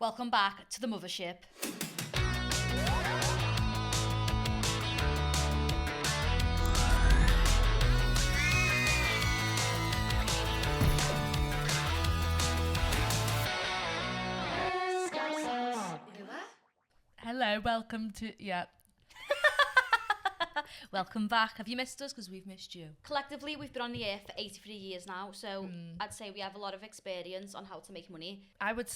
Welcome back to the mothership. Hello, welcome to... Yeah. Welcome back. Have you missed us? Because we've missed you. Collectively, we've been on the air for 83 years now, so I'd say we have a lot of experience on how to make money. I would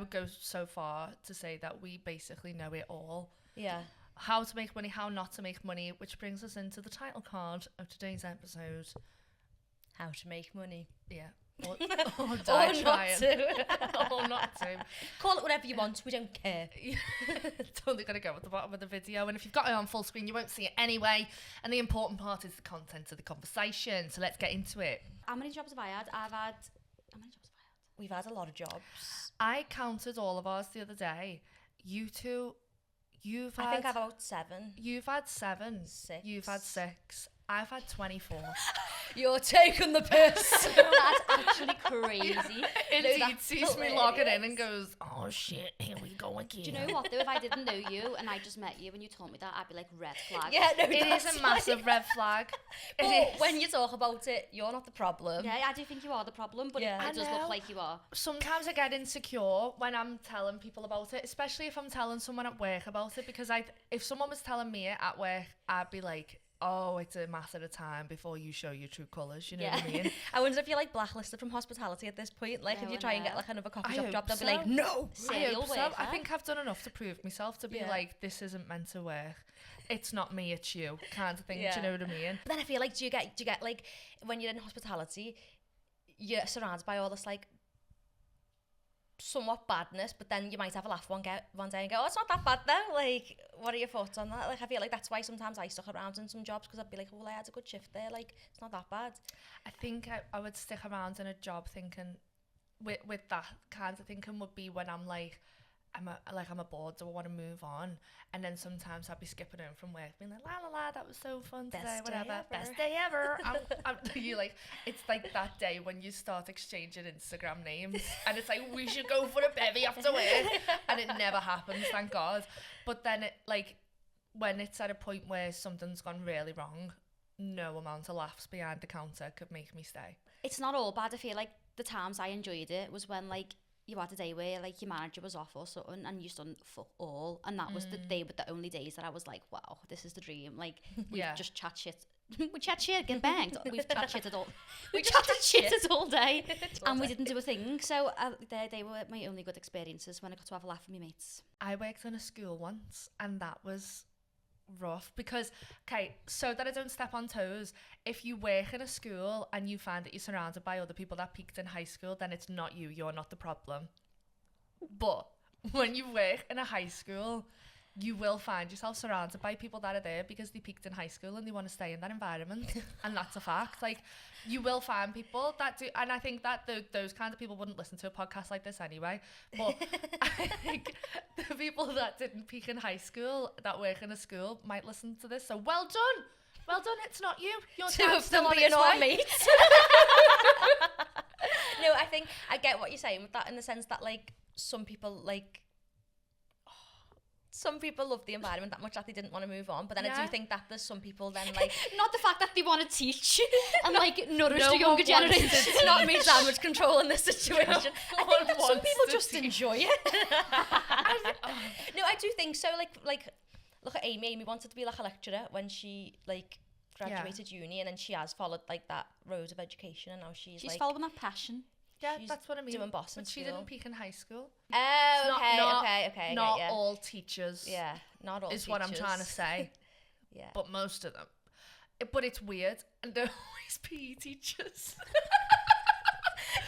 go so far to say that we basically know it all. Yeah. How to make money, how not to make money, which brings us into the title card of today's episode. How to make money. Yeah. Or not to. Or not to. Call it whatever you want, we don't care. It's only going to go at the bottom of the video, and if you've got it on full screen you won't see it anyway, and the important part is the content of the conversation, so let's get into it. How many jobs have I had? How many jobs have I had? We've had a lot of jobs. I counted all of ours the other day. You two, I think I've about 7. You've had 7. 6. You've had 6. I've had 24. You're taking the piss. That's actually crazy. Indeed, sees me logging in and goes, oh shit, here we go again. Do you know what though? If I didn't know you and I just met you and you told me that, I'd be like, red flag. Yeah, no, it is a massive red flag. But when you talk about it, you're not the problem. Yeah, I do think you are the problem, but Yeah. it does look like you are. Sometimes I get insecure when I'm telling people about it, especially if I'm telling someone at work about it, because if someone was telling me it at work, I'd be like, oh, it's a matter of time before you show your true colours, you know what I mean? I wonder if you're like blacklisted from hospitality at this point. Like, if you try and get like another coffee shop job, they'll be like, no. I hope so. I think I've done enough to prove myself to be like, this isn't meant to work. It's not me, it's you, kind of thing. Do you know what I mean? But then I feel like, do you get like, when you're in hospitality, you're surrounded by all this like somewhat badness, but then you might have a laugh one day and go, oh, it's not that bad though. Like, what are your thoughts on that? Like, I feel like that's why sometimes I stuck around in some jobs, because I'd be like, well, I had a good shift there, like, it's not that bad. I think I would stick around in a job thinking with that kind of thinking would be when I'm like, I'm bored, so I want to move on. And then sometimes I'd be skipping home from work being like, la la la, that was so fun today, whatever. Best day ever. You like, it's like that day when you start exchanging Instagram names and it's like, we should go for a bevy after work, and it never happens, thank God. But then it, like, when it's at a point where something's gone really wrong, no amount of laughs behind the counter could make me stay. It's not all bad. I feel like the times I enjoyed it was when like you had a day where like your manager was off or something and you just done fuck all, and that was the only days that I was like, wow, this is the dream. Like, we've just chat shit. We chat shit, get banged. We've chat shit all. We chatted shit all day, and we didn't do a thing. So they were my only good experiences when I got to have a laugh with my mates. I worked in a school once, and that was rough because, okay, so that I don't step on toes, if you work in a school and you find that you're surrounded by other people that peaked in high school, then it's not you're not the problem. But when you work in a high school, you will find yourself surrounded by people that are there because they peaked in high school and they want to stay in that environment. And that's a fact. Like, you will find people that do, and I think that those kinds of people wouldn't listen to a podcast like this anyway. But I think the people that didn't peak in high school, that work in a school, might listen to this. So well done. Well done, it's not you. Your Two of them being our mates. No, I think I get what you're saying with that, in the sense that, like, some people love the environment that much that they didn't want to move on, but then I do think that there's some people then, like, not the fact that they want to teach and like nourish the younger generation, not me damage control in this situation. I think some people just enjoy it. No, I do think so. Like look at Amy. Amy wanted to be like a lecturer when she like graduated uni, and then she has followed like that road of education, and now she's like following that passion. Yeah, that's what I mean. Doing boss in but school. she didn't peak in high school. Oh, okay. Not all teachers. Yeah, not all is teachers. what I'm trying to say. Yeah. But most of them. But it's weird, and they're always PE teachers.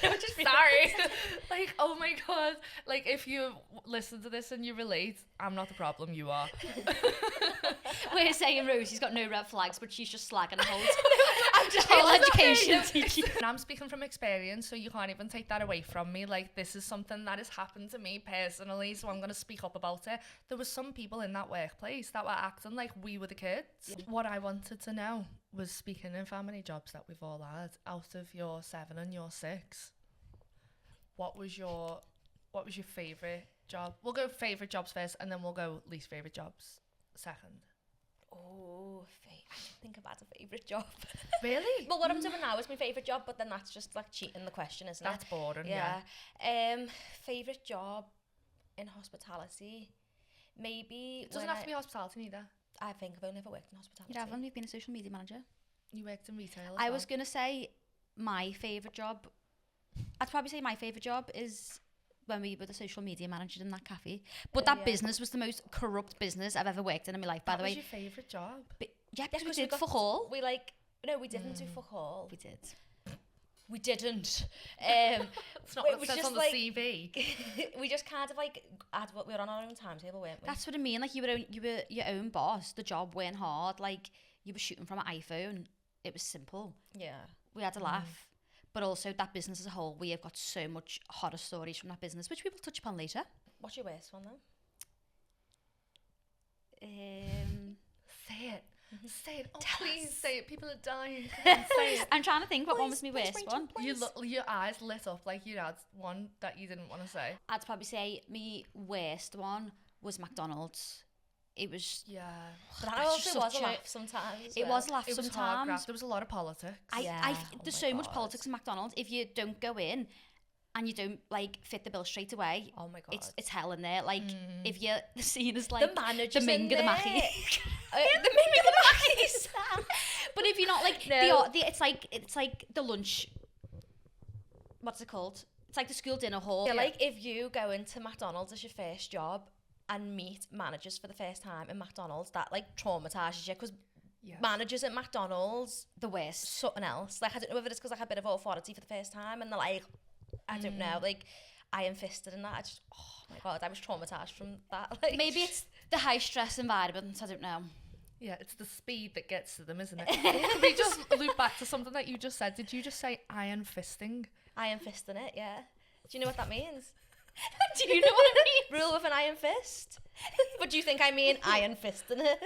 No, just sorry. Like, oh my God. Like, if you listen to this and you relate, I'm not the problem, you are. We're saying Rosie's got no red flags, but she's just slagging the whole I'm just whole education teaching. And I'm speaking from experience, so you can't even take that away from me. Like, this is something that has happened to me personally, so I'm going to speak up about it. There was some people in that workplace that were acting like we were the kids. What I wanted to know was, speaking of how many jobs that we've all had, out of your 7 and your 6, what was your favourite job. We'll go favourite jobs first, and then we'll go least favourite jobs second. Oh, I don't think I've had a favourite job. Really? Well, what I'm doing now is my favourite job, but then that's just like cheating the question, isn't That's it? boring, Yeah. Favourite job in hospitality, maybe. It doesn't have to be hospitality either. I think I've only ever worked in hospitality. You haven't. You've been a social media manager. You worked in retail as I well. was gonna say my favourite job. I'd probably say my favourite job is when we were the social media manager in that cafe. But that business was the most corrupt business I've ever worked in my life. By the way, What was your favourite job? yeah, because we 'cause did got- fuck all. We like no, we didn't do fuck all. We did. We didn't. It's not it what was it says just on the like- CV. We just kind of like we were on our own timetable, weren't we? That's what I mean. Like you were your own boss. The job weren't hard. Like you were shooting from an iPhone. It was simple. Yeah. We had a laugh. But also that business as a whole, we have got so much horror stories from that business, which we will touch upon later. What's your worst one then? Say it. Say it. Oh, Tell please us. say it. People are dying. Come on, say it. I'm trying to think what one was my Please, worst Rachel, one. please. Your eyes lit up like you had one that you didn't want to say. I'd probably say my worst one was McDonald's. It was But That's that also just was a such a- laugh sometimes. it was a laugh It was hard graft. sometimes. There was a lot of politics. Yeah. There's Oh my so much God. politics in McDonald's. If you don't go in and you don't like fit the bill straight away, Oh my God. it's hell in there. Like if you're seen as like the manager's the Ming in of the there. Mackie. The Ming of the Mackies. But if you're not like No. it's like the lunch. What's it called? It's like the school dinner hall. Yeah, like if you go into McDonald's as your first job and meet managers for the first time in McDonald's, that like traumatises you because Yeah. managers at McDonald's, the worst. something else. Like I don't know whether it's because I had a bit of authority for the first time and they're like, I don't know, like iron fisted and that. I just, oh my God, I was traumatised from that. Like, Maybe it's the high stress environment. I don't know. Yeah, it's the speed that gets to them, isn't it? Can we just loop back to something that you just said? Did you just say iron fisting? iron fisting it, yeah. Do you know what that means? Do you know what I mean? Rule with an iron fist? But do you think I mean iron fisting it?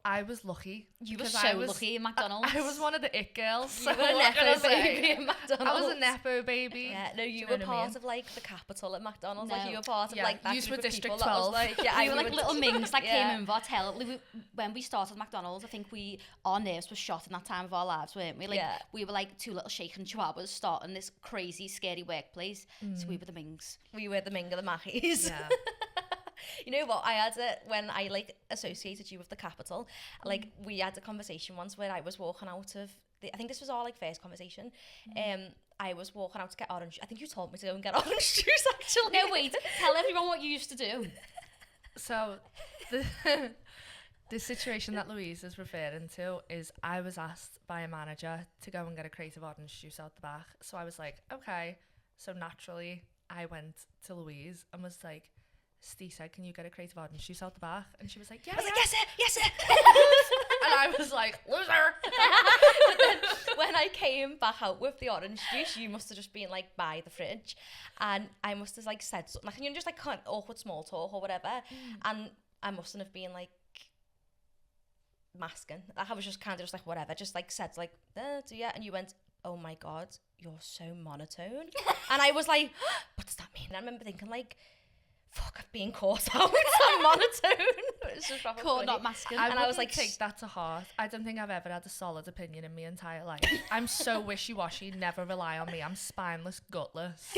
I was lucky. You were because so I was, lucky in McDonald's. I was one of the it girls. You So were a what can I nepo say? baby at McDonald's. I was a nepo baby. Yeah, no, Do you know were what I part mean? of like the capital at McDonald's. No. Like you were part of Yeah, like that you group were of District people that was 12. like, yeah, We were like little mings that Yeah. came over. When we started McDonald's, I think our nerves were shot in that time of our lives, weren't we? Like Yeah. we were like two little shaken chihuahuas starting this crazy, scary workplace. So we were the mings. We were the Ming of the Mackies. Yeah. You know what? I had it when I like associated you with the capital. Like we had a conversation once where I was walking out of I think this was our like first conversation. I was walking out to get orange. I think you told me to go and get orange juice actually. No, wait. Tell everyone what you used to do. So the situation that Louise is referring to is I was asked by a manager to go and get a crate of orange juice out the back. So I was like, okay. So naturally, I went to Louise and was like, Steve said, can you get a crate of orange juice out the back? And she was like, yeah. I was like, yes sir, yes sir. And I was like, loser. But then when I came back out with the orange juice, you must have just been like by the fridge, and I must have like said something, like, you know, just like kind of awkward small talk or whatever, and I mustn't have been like masking. Like I was just kind of just like whatever, just like said like, do you? And you went, oh my God, you're so monotone, and I was like, what does that mean? And I remember thinking like, fuck, I've been caught out. I'm monotone. It's just proper Caught funny. not masking. I And I was wouldn't like, take that to heart. I don't think I've ever had a solid opinion in my entire life. I'm so wishy-washy. Never rely on me. I'm spineless, gutless,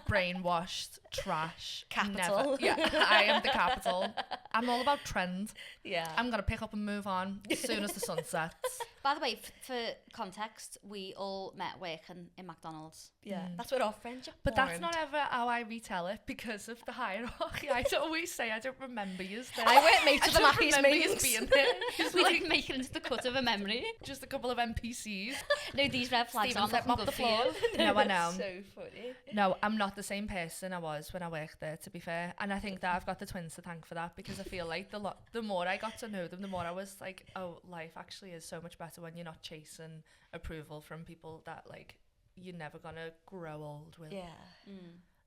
brainwashed, trash. Capital. Never. Yeah, I am the capital. I'm all about trend. Yeah. I'm gonna pick up and move on as soon as the sun sets. By the way, for context, we all met working in McDonald's. Yeah, that's where our friendship But that's formed. not ever how I retell it because of the hierarchy. I always say I don't remember you there. I weren't mates I with the don't Mackie's remember mates. yous being there. It's We like didn't make it into the cut of a memory. just a couple of NPCs. No, these red flags Stephen aren't set looking mop good the for you. floor. No, I know. So funny. No, I'm not the same person I was when I worked there, to be fair. And I think that I've got the twins to thank for that because I feel like the more I got to know them, the more I was like, oh, life actually is so much better when you're not chasing approval from people that like you're never gonna grow old with. Yeah.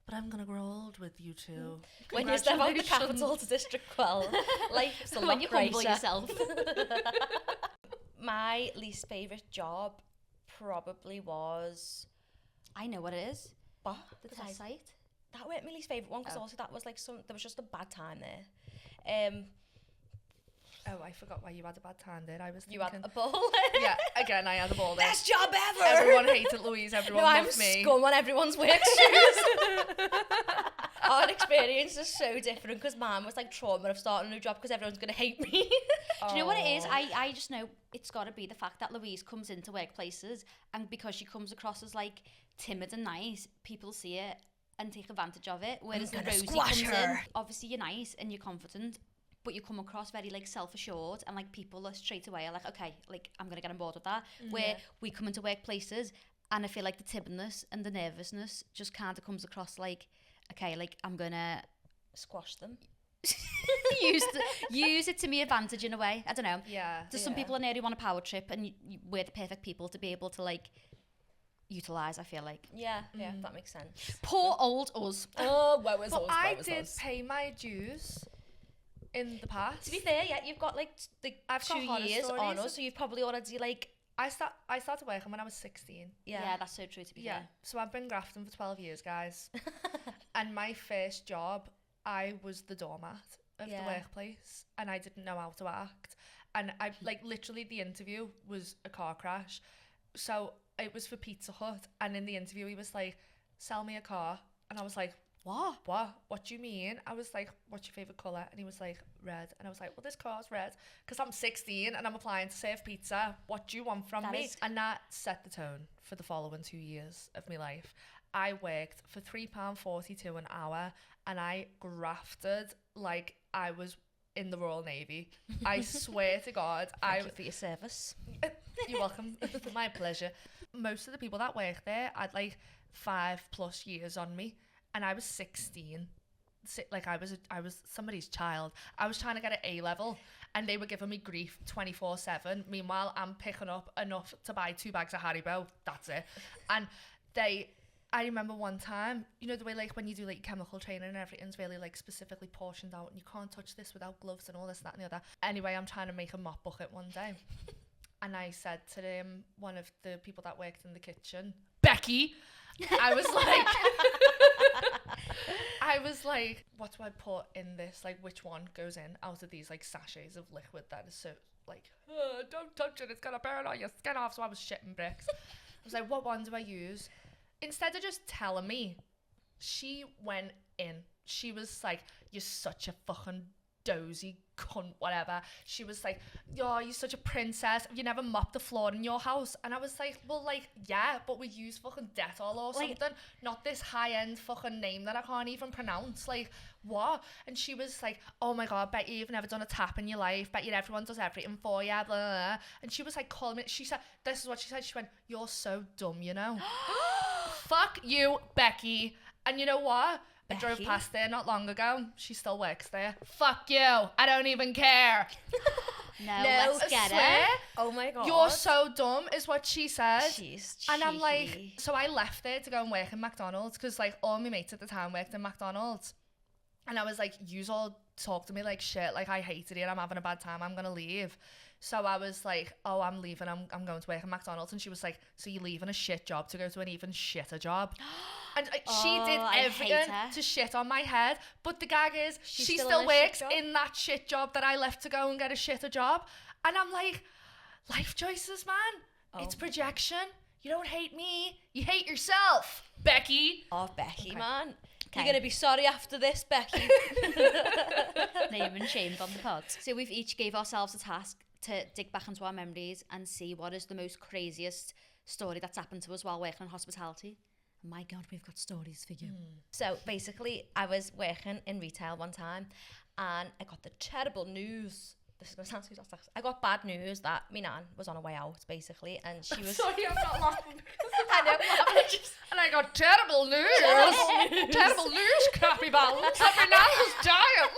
But I'm gonna grow old with you two. When you step out the Congratulations. capital to District 12, life's a lot When you humble greater. yourself. My least favourite job probably was... I know what it is. What? The test site. that weren't my least favourite one, because also that was like there was just a bad time there. Oh, I forgot why you had a bad time there. I was thinking... You had a ball. Yeah, again, I had a ball there. Best job ever! Everyone hated Louise, everyone loved me. I'm scum on everyone's work shoes. Our experience is so different, because mine was like trauma of starting a new job because everyone's going to hate me. Do you know what it is? I just know it's got to be the fact that Louise comes into workplaces, and because she comes across as like timid and nice, people see it and take advantage of it. Whereas the Rosie comes in, obviously you're nice and you're confident, but you come across very like self-assured, and like people are straight away are like, okay, like I'm gonna get on board with that. Where we come into workplaces and I feel like the timidness and the nervousness just kind of comes across like, okay, like I'm gonna squash them. use it to my advantage in a way. I don't know. Yeah. There's some people in there who want a power trip, and we're the perfect people to be able to like utilise, I feel like. Yeah, that makes sense. Poor old us. Oh, woe is us. But I did pay my dues in the past. To be fair, yeah, you've got like I've got 2 horror years on stories. us, so you've probably already like... I started working when I was 16. Yeah, that's so true, to be fair. So I've been grafting for 12 years, guys. And my first job, I was the doormat of the workplace, and I didn't know how to act. And I like literally the interview was a car crash. So it was for Pizza Hut, and in the interview he was like, sell me a car. And I was like, what do you mean? I was like, what's your favorite color? And he was like, red. And I was like, well, this car's red because I'm 16 and I'm applying to serve pizza. What do you want from me? And that set the tone for the following 2 years of my life. I worked for £3.42 an hour, and I grafted like I was in the Royal Navy. I swear to God. Thank you for your service. You're welcome. My pleasure. Most of the people that work there had like 5+ years on me, and I was 16. Like I was somebody's child. I was trying to get an A level, and they were giving me grief 24/7. Meanwhile, I'm picking up enough to buy 2 bags of Haribo. That's it. And I remember one time, you know the way like when you do like chemical training and everything's really like specifically portioned out, and you can't touch this without gloves and all this, that and the other. Anyway, I'm trying to make a mop bucket one day, and I said to one of the people that worked in the kitchen, Becky, I was like, what do I put in this? Like, which one goes in out of these like sachets of liquid that is so like, don't touch it, it's gonna burn all your skin off. So I was shitting bricks. I was like, what one do I use? Instead of just telling me, she went in. She was like, you're such a fucking dozy cunt, whatever. She was like, yo, you're such a princess. You never mopped the floor in your house. And I was like, well, like, yeah, but we use fucking Dettol or something. Not this high-end fucking name that I can't even pronounce. Like, what? And she was like, oh my God, bet you've never done a tap in your life. Bet you everyone does everything for you. Blah, blah, blah. And she was like calling me. She said, this is what she said. She went, you're so dumb, you know? Fuck you, Becky. And you know what? I drove past there not long ago. She still works there. Fuck you. I don't even care. No, let's get it. Oh my God. You're so dumb is what she said. She's and I'm like, so I left there to go and work in McDonald's because like all my mates at the time worked in McDonald's. And I was like, yous all talk to me like shit. Like I hated it. I'm having a bad time. I'm going to leave. So I was like, oh, I'm leaving. I'm going to work at McDonald's. And she was like, so you're leaving a shit job to go to an even shitter job? And she did everything to shit on my head. But the gag is, she still works in that shit job that I left to go and get a shitter job. And I'm like, life choices, man. It's projection. You don't hate me. You hate yourself, Becky. Oh, Becky, man. You're going to be sorry after this, Becky. Name and shamed on the pod. So we've each gave ourselves a task to dig back into our memories and see what is the most craziest story that's happened to us while working in hospitality. And my God, we've got stories for you. So basically, I was working in retail one time, and I got the terrible news. This is going to sound too sarcastic. I got bad news that my nan was on her way out, basically, and she was... Sorry, I'm not laughing. I know. And I got terrible news. Terrible news, Crappy Balance. That my nan was dying.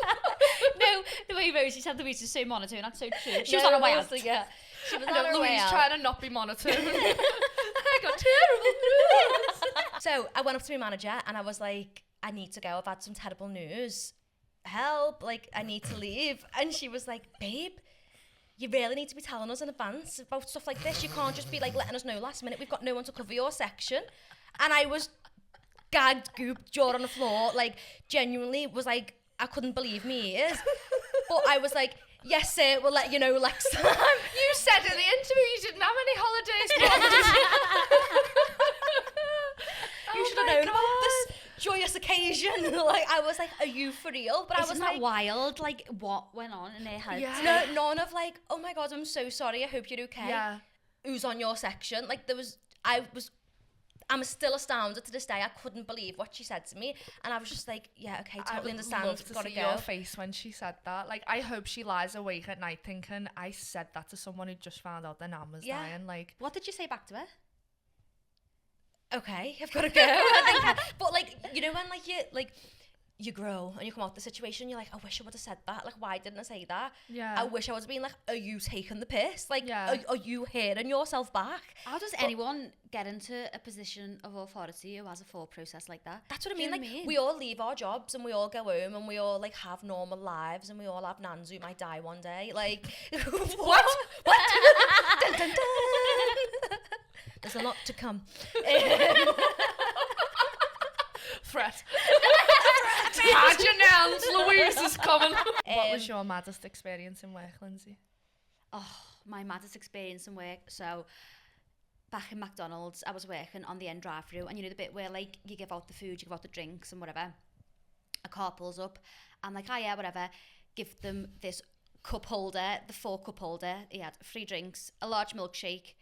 No, the way Rosie said the week is so monotone. That's so true. She was on her way out. Yeah. She was on her way Louise out. trying to not be monotone. I got terrible news. So I went up to my manager and I was like, I need to go. I've had some terrible news. Help. Like, I need to leave. And she was like, babe, you really need to be telling us in advance about stuff like this. You can't just be like letting us know last minute. We've got no one to cover your section. And I was gagged, gooped, jaw on the floor, like genuinely was like, I couldn't believe me ears. But I was like, yes sir, we'll let you know next time. You said in the interview you didn't have any holidays planned. You should have known about this joyous occasion. Like, I was like, are you for real? But I was Isn't like, that wild? Like, what went on in their heads? Yeah. no, none of like, oh my God, I'm so sorry, I hope you're okay. Yeah. Who's on your section? Like, I'm still astounded to this day. I couldn't believe what she said to me, and I was just like, yeah, okay, totally understand. I would love to Gotta see go. your face when she said that. Like, I hope she lies awake at night thinking, I said that to someone who just found out their nan was dying. Like, What did you say back to her? Okay, I've got to go. I think but like, you know, when like you grow and you come out the situation, you're like, I wish I would have said that. Like, why didn't I say that? yeah. I wish I would have been like, are you taking the piss? Like, Yeah. are you hearing yourself back? How does anyone get into a position of authority who has a thought process like that? That's what I Do you mean. know Like, what I mean? we all leave our jobs and we all go home and we all like have normal lives and we all have nans who might die one day. Like, what? Dun, dun, dun. There's a lot to come. Threat. Had you announced Louise is coming. What was your maddest experience in work, Lindsay? Oh, my maddest experience in work. So, back in McDonald's, I was working on the end drive-through, and you know the bit where like you give out the food, you give out the drinks and whatever. A car pulls up, I'm like, oh yeah, whatever. Give them this cup holder, the 4-cup holder. He had 3 drinks, a large milkshake.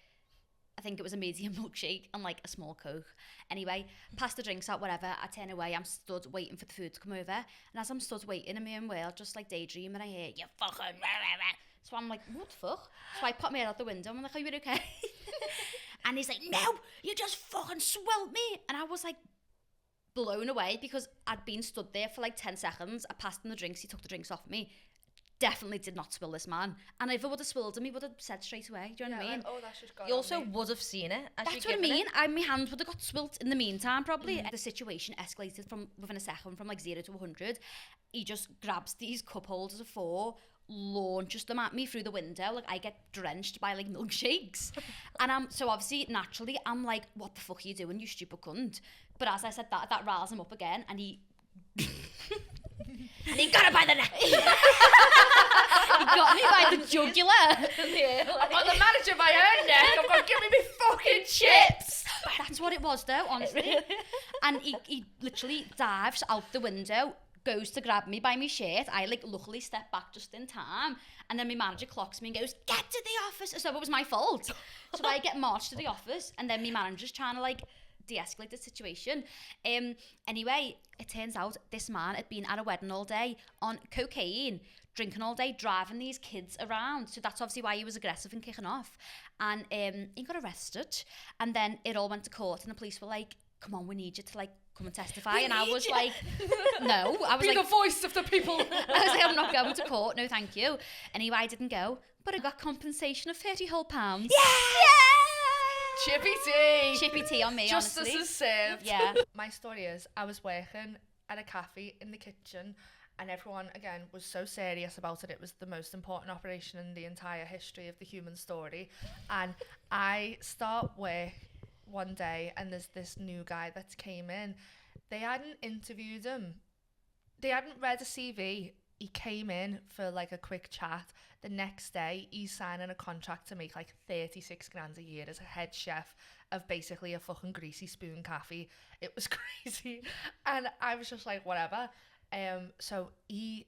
I think it was a medium milkshake and like a small Coke. Anyway, pass the drinks out, whatever. I turn away, I'm stood waiting for the food to come over. And as I'm stood waiting in my own world, just like daydreaming, I hear, you fucking rah, rah, rah. So I'm like, what the fuck? So I pop my head out the window and I'm like, are you okay? And he's like, no, you just fucking swelled me. And I was like, blown away because I'd been stood there for like 10 seconds. I passed him the drinks, he took the drinks off me. Definitely did not swill this man. And if I would have swilled him, he would have said straight away. Do you know what I mean? Like, oh, that's just gone You on also me. would have seen it. As That's what I mean. My hands would have got swilt in the meantime, probably. The situation escalated from within a second, from like 0 to 100. He just grabs these cup holders of 4, launches them at me through the window. Like, I get drenched by like milkshakes. And so obviously, naturally, I'm like, what the fuck are you doing, you stupid cunt? But as I said that riles him up again, and he... And he got it by the neck. He got me by the jugular. Yeah, I'm on the manager by her neck. I'm going, give me me fucking chips. That's what it was though, honestly. And he literally dives out the window, goes to grab me by my shirt. I like luckily step back just in time. And then my manager clocks me and goes, get to the office. So it was my fault. So I get marched to the office, and then my manager's trying to like de-escalate the situation. Anyway, it turns out this man had been at a wedding all day on cocaine, drinking all day, driving these kids around. So that's obviously why he was aggressive and kicking off. And he got arrested. And then it all went to court, and the police were like, come on, we need you to like come and testify. And I was like, no. I was Be like, the voice of the people. I was like, I'm not going to court, no thank you. Anyway, I didn't go, but I got compensation of £30 whole. Chippy tea. Chippy tea on me, Justice honestly. is served. Yeah. My story is, I was working at a cafe in the kitchen, and everyone, again, was so serious about it. It was the most important operation in the entire history of the human story. And I start work one day, and there's this new guy that came in. They hadn't interviewed him. They hadn't read a CV. He came in for like a quick chat. The next day, he's signing a contract to make like 36 grand a year as a head chef of basically a fucking greasy spoon cafe. It was crazy. And I was just like, whatever. So he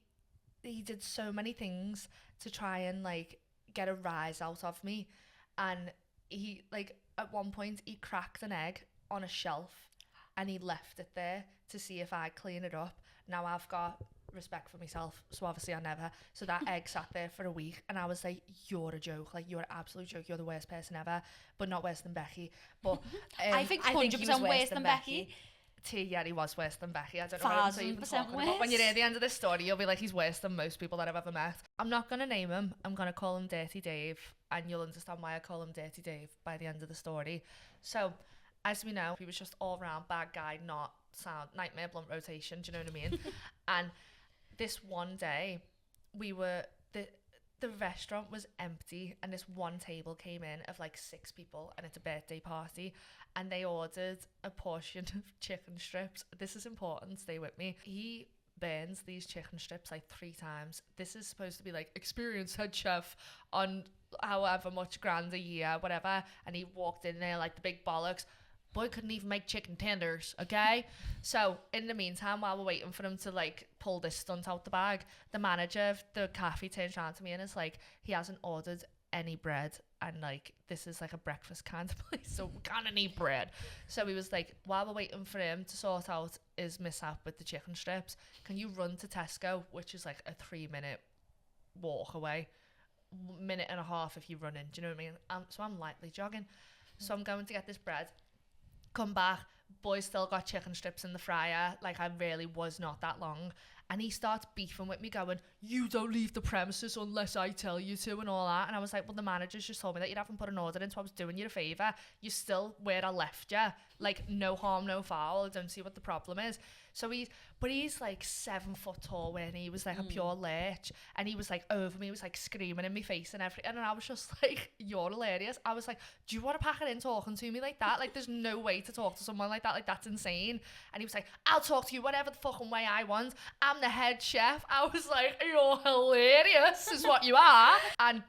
did so many things to try and like get a rise out of me. And he like, at one point, he cracked an egg on a shelf and he left it there to see if I'd clean it up. Now I've got respect for myself, so obviously I never. So that egg sat there for a week, and I was like, you're a joke, like you're an absolute joke, you're the worst person ever, but not worse than Becky. But I think I think 100% he was worse than Becky. Yeah, he was worse than Becky. I don't know what I'm even 1000% talking about. When you're worse. near the end of this story, you'll be like, he's worse than most people that I've ever met. I'm not going to name him. I'm going to call him Dirty Dave, and you'll understand why I call him Dirty Dave by the end of the story. So, as we know, he was just all round bad guy, not sound, nightmare blunt rotation, do you know what I mean? And this one day, the restaurant was empty and this one table came in of like 6 people and it's a birthday party and they ordered a portion of chicken strips. This is important, stay with me. He burns these chicken strips like 3 times. This is supposed to be like experienced head chef on however much grand a year, whatever, and he walked in there like the big bollocks. Boy couldn't even make chicken tenders, okay? So in the meantime, while we're waiting for him to like pull this stunt out the bag, the manager of the cafe turns around to me and is like, he hasn't ordered any bread, and like this is like a breakfast kind of place, so we can't need bread. So he was like, while we're waiting for him to sort out his mishap with the chicken strips, can you run to Tesco, which is like a 3-minute walk away, minute and a half if you run in, do you know what I mean? So I'm lightly jogging, so I'm going to get this bread, come back, boy still got chicken strips in the fryer, like I really was not that long, and he starts beefing with me going, you don't leave the premises unless I tell you to and all that. And I was like, well, the manager's just told me that you haven't put an order in, so I was doing you a favour. You're still where I left you, like no harm no foul. I don't see what the problem is. So he's like 7 foot tall when he was like a pure lurch, and he was like over me, he was like screaming in my face and everything, and I was just like, you're hilarious. I was like, do you want to pack it in talking to me like that? Like there's no way to talk to someone like that, like that's insane. And he was like, I'll talk to you whatever the fucking way I want, I'm the head chef. I was like, you're hilarious is what you are. And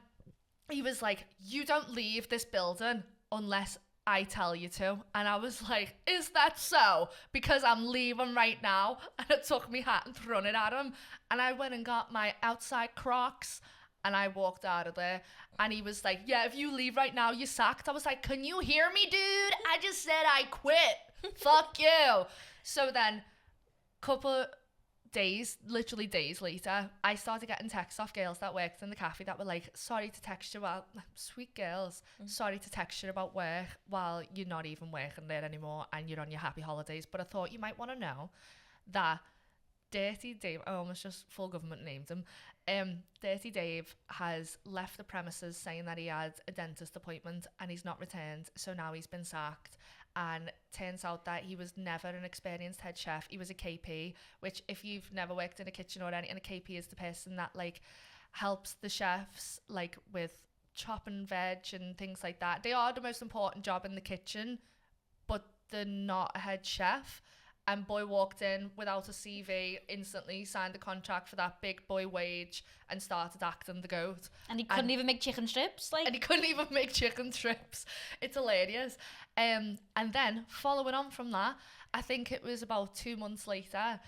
he was like, you don't leave this building unless I tell you to. And I was like, is that so? Because I'm leaving right now. And I took my hat and thrown it at him, and I went and got my outside Crocs and I walked out of there. And he was like, yeah, if you leave right now, you're sacked. I was like, can you hear me, dude? I just said I quit. Fuck you. So then couple days, literally days later, I started getting texts off girls that worked in the cafe that were like, sorry to text you about, sweet girls, sorry to text you about work while you're not even working there anymore and you're on your happy holidays. But I thought you might want to know that Dirty Dave, I almost just full government named him, Dirty Dave has left the premises saying that he had a dentist appointment and he's not returned, so now he's been sacked. And turns out that he was never an experienced head chef. He was a KP, which if you've never worked in a kitchen or anything, a KP is the person that like helps the chefs like with chopping veg and things like that. They are the most important job in the kitchen, but they're not a head chef. And boy walked in without a CV, instantly signed a contract for that big boy wage and started acting the goat. And he couldn't even make chicken strips? And he couldn't even make chicken strips. It's hilarious. And then, following on from that, I think it was about 2 months later,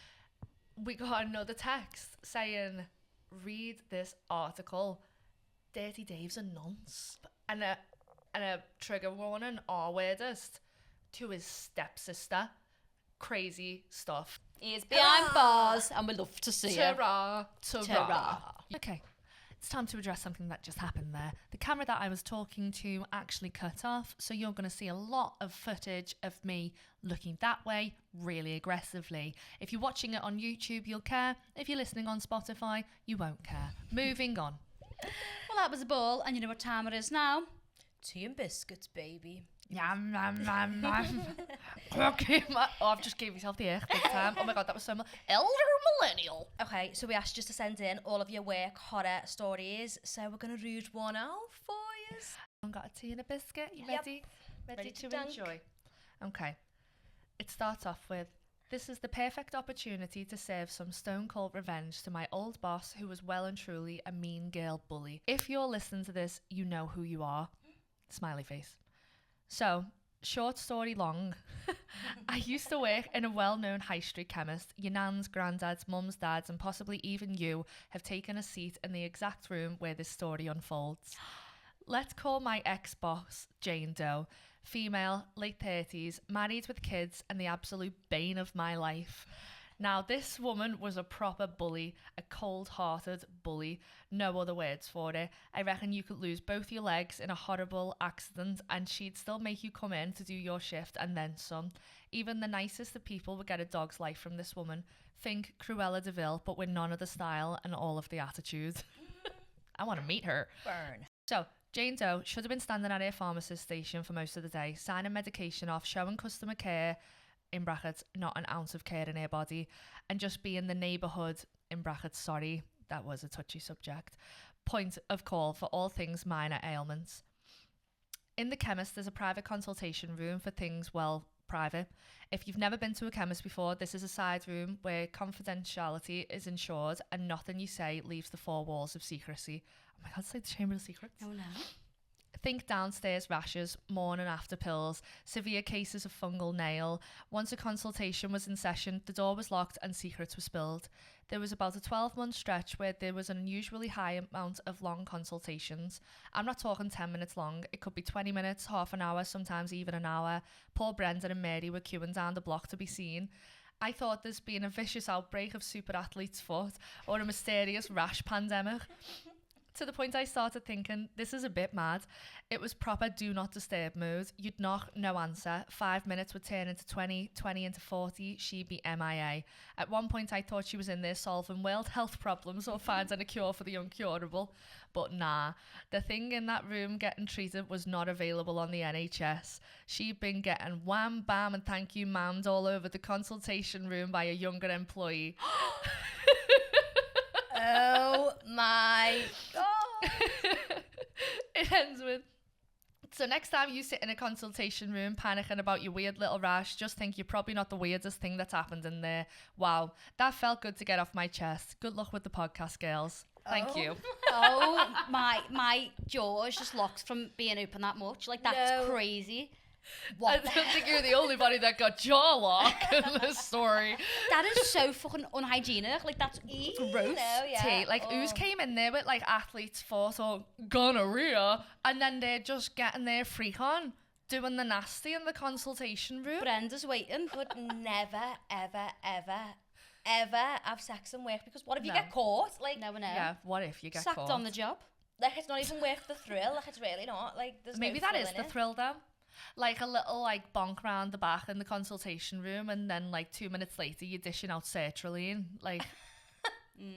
we got another text saying, read this article. Dirty Dave's a nonce. And a trigger warning, R-wordist, to his stepsister. Crazy stuff. He's behind bars and we love to see it. Ta-ra. Ta-ra. Okay, it's time to address something that just happened there. The camera that I was talking to actually cut off, so you're going to see a lot of footage of me looking that way really aggressively. If you're watching it on YouTube, you'll care. If you're listening on Spotify, you won't care. Moving on. Well, that was a ball, and you know what time it is now? Tea and biscuits, baby. Yum, yum, yum, yum. Okay, I've just gave myself the ick big time. Oh my god, that was so elder millennial. Okay, so we asked you to send in all of your work horror stories, so we're going to read one out for you. I've got a tea and a biscuit. You Yep. ready? Ready to dunk. enjoy. Okay. It starts off with, this is the perfect opportunity to serve some stone cold revenge to my old boss who was well and truly a mean girl bully. If you're listening to this, you know who you are. Smiley face. So, short story long, I used to work in a well-known high street chemist. Your nans, granddads, mums, dads, and possibly even you have taken a seat in the exact room where this story unfolds. Let's call my ex-boss Jane Doe. Female, late 30s, married with kids, and the absolute bane of my life. Now, this woman was a proper bully, a cold-hearted bully. No other words for it. I reckon you could lose both your legs in a horrible accident and she'd still make you come in to do your shift and then some. Even the nicest of people would get a dog's life from this woman. Think Cruella de Vil, but with none of the style and all of the attitude. I want to meet her. Burn. So, Jane Doe should have been standing at her pharmacist station for most of the day, signing medication off, showing customer care, in brackets, not an ounce of care in her body, and just being the neighbourhood, in brackets, sorry, that was a touchy subject, point of call for all things minor ailments. In the chemist, there's a private consultation room for things, well, private. If you've never been to a chemist before, this is a side room where confidentiality is ensured and nothing you say leaves the four walls of secrecy. Oh my God, it's like the Chamber of Secrets. Oh no. Think downstairs rashes, morning after pills, severe cases of fungal nail. Once a consultation was in session, the door was locked and secrets were spilled. There was about a 12-month stretch where there was an unusually high amount of long consultations. I'm not talking 10 minutes long. It could be 20 minutes, half an hour, sometimes even an hour. Poor Brenda and Mary were queuing down the block to be seen. I thought there's been a vicious outbreak of super athlete's foot or a mysterious rash pandemic. To the point I started thinking, this is a bit mad. It was proper do not disturb mode. You'd knock, no answer. 5 minutes would turn into 20, 20 into 40. She'd be MIA. At one point I thought she was in there solving world health problems or finding a cure for the incurable. But nah, the thing in that room getting treated was not available on the NHS. She'd been getting wham, bam and thank you ma'am'd all over the consultation room by a younger employee. Oh my God. It ends with, so next time you sit in a consultation room panicking about your weird little rash, just think you're probably not the weirdest thing that's happened in there. Wow, that felt good to get off my chest. Good luck with the podcast, girls. Thank you. Oh my jaws just locked from being open that much. Like, that's crazy. I don't think you're the only body that got jaw lock in this story. That is so fucking unhygienic. Like, that's gross. Tea. Like, who's came in there with like athlete's foot or gonorrhea, and then they're just getting their freak on, doing the nasty in the consultation room. Brenda's waiting. Would never, ever have sex and work, because what if you get caught? Like, Never know. Yeah, what if you get Sacked caught? on the job. like it's not even worth the thrill. Like, it's really not. Like, there's Maybe no that thrill is in the it. thrill though. Like a little like bonk round the back in the consultation room, and then like 2 minutes later you're dishing out sertraline. Like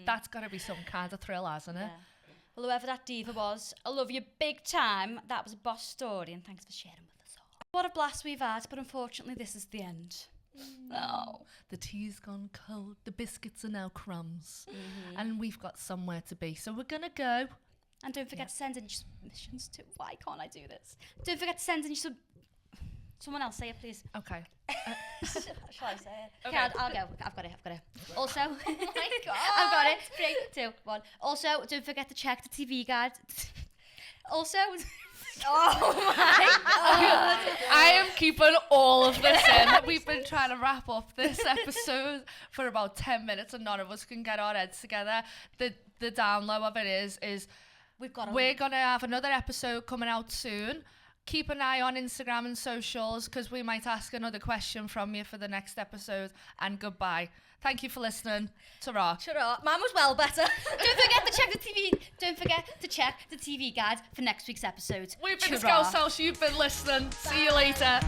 that's got to be some kind of thrill, hasn't it? Yeah. Well, whoever that diva was, I love you big time. That was a boss story, and thanks for sharing with us all. What a blast we've had, but unfortunately this is the end. Oh, the tea's gone cold, the biscuits are now crumbs, and we've got somewhere to be, so we're gonna go. And don't forget to send in your submissions too. Why can't I do this? Don't forget to send in your Someone else say it, please. Okay. Shall I say it? Okay, I'll go. I've got it. Also, Oh my God. I've got it. 3, 2, 1. Also, don't forget to check the TV guide. Also, Oh my God. I am keeping all of this in. We've been trying to wrap up this episode for about 10 minutes and none of us can get our heads together. The down low of it is we're going to have another episode coming out soon. Keep an eye on Instagram and socials, because we might ask another question from you for the next episode. And goodbye. Thank you for listening. Ta-ra. Mine was well better. don't forget to check the TV. Don't forget to check the TV guide for next week's episode. We've been Ta-ra. Scouse House. You've been listening. See you later.